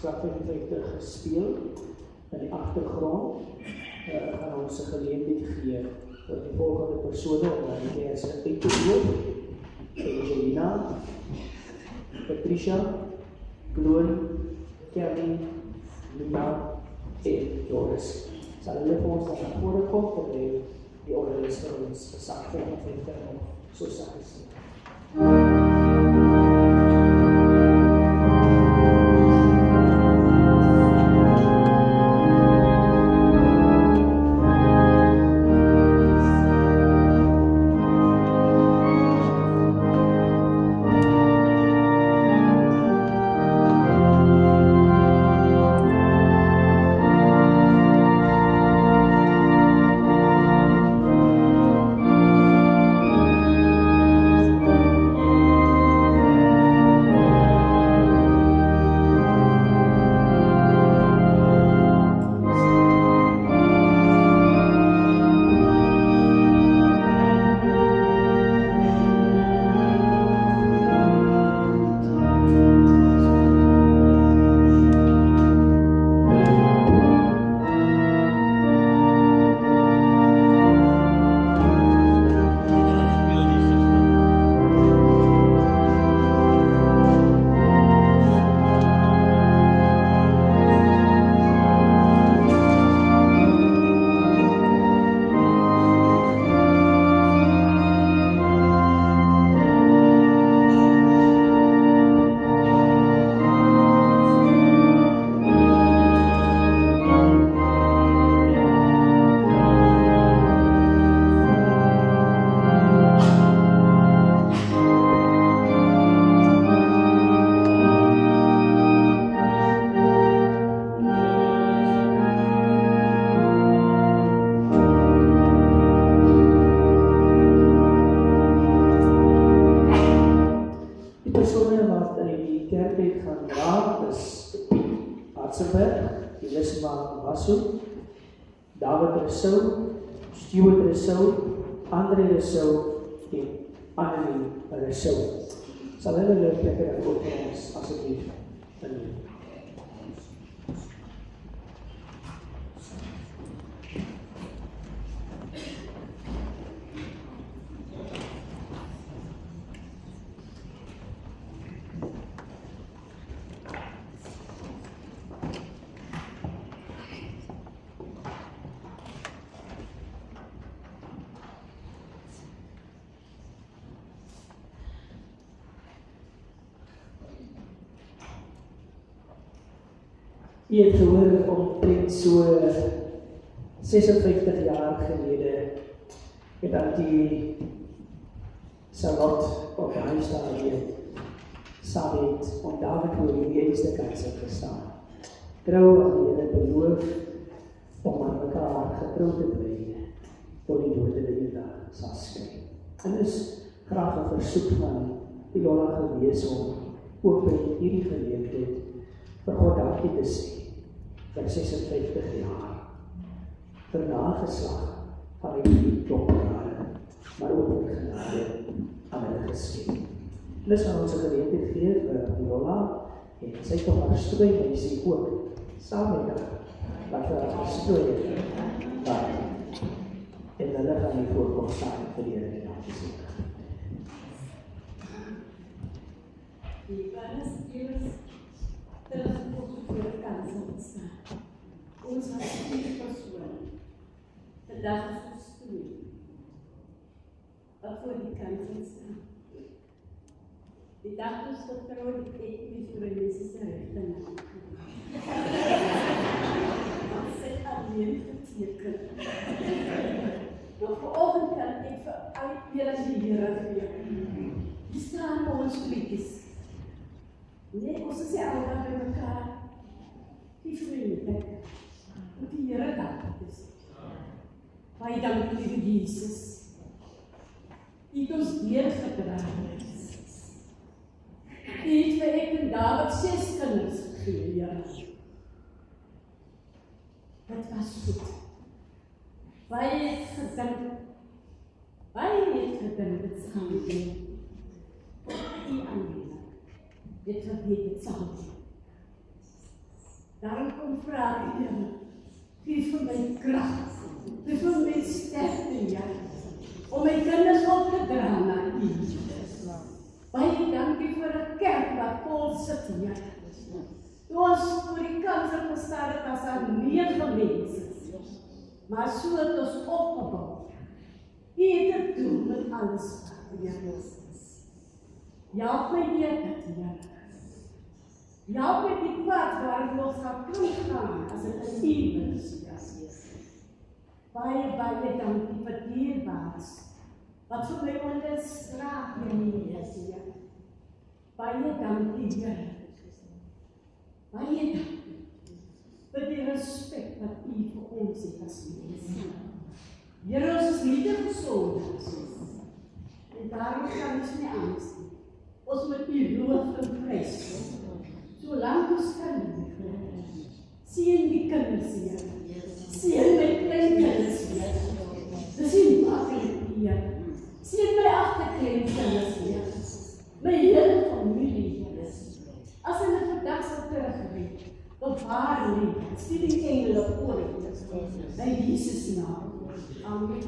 Verslag 55 gespeel in die agtergrond. Gaan ons 'n geleentheid gee vir die volgende persone om na die kerse uit te loop. Angelina, Patricia, Glory, Kelly, Lina en Joris. Sal hulle vir ons dan na vore kom vir die onderwys vir ons Verslag 55 so sal gesien. David Rousseau, Stuart Rousseau, Andre Rousseau en Annelie Rousseau. Sal hulle plekke dan ook vir ons asseblief inneem. Jy het gehoor omtrent so 56 jaar gelede het Antie Salot op die huisstadium saam met om David voor die eerste kansen gestaan. Trouw aan die Here beloof om aan mekaar getrouw te bly tot die dood die dag sal skei. En is graag 'n versoek van die Lola gewees om ook by hierdie geleentheid vir God dankie te sê vir 56 jaar, vir nageslag van die klopperare, maar ook vir genade aan hulle geskenk. Dis aan ons 'n geleentheid gee vir Lola en sy kom haar strooi meisie ook saam met haar, wat vir haar gestrooi het, en hulle gaan nie voorkom staan vir die Here en dankie sê. Die Paulus terug op die vorige kansel gestaan. Ons was 4 persone. Vandag is ons 2. Wat voor die kansel staan. Die dag is vertrouw die ek met voor Jezus rechte naam. Want sy alleen geteken. Maar vanoggend kan ek vir al die Here die Here gee. Die staan op ons vriendjes. Nee, ons is nie allemaal by mekaar. Die vriendelijk. Met die Here dank is. Baie dank lieve Jesus. Die het ons deurgedraai. Die het vir ek en David 6 kinders gegee, Here. Dit was goed. Baie het gedink. Dit sal doen. Die aanneem. Dit vergeet het sal doen. Dan kom vra die Here, gee vir my krag, gee vir my sterkte, Here, om my kinders op te dra na U. Baie dankie vir 'n kerk wat vol sit, Here. Toe ons voor die kanser gestaan het as daar 9 mense, maar so het ons opgebouw. U het te doen met alles wat Here is. Help my weer dit, Here. Help my die pad waar ek nog gaan gaan, as het in U is. Baie dankie vir dierbaars, wat vir my onderstraat hier is, Here. Baie dankie, Here. Baie dankie vir die respek wat U vir ons het as mens. Here, ons is nie te gesond. En daarom kan ons nie angst nie. Ons moet U loof en prys. Solank ons kan, seën die kinders, Here. Seën my kleinkinders, Here. Dis nie maklik, Here. Seën my agterkleinkinders, Here. My hele familie, Here. As hulle vandag sal teruggery, bewaar nie, stuur die engele voor U. In Jesus naam. Amen.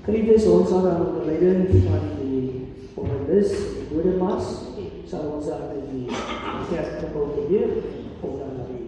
Geliefdes, ons sal dan onder leiding van die organis, die woordemars, sal ons dan in die kerk gebouw beheer, om dan naar die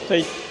Cześć.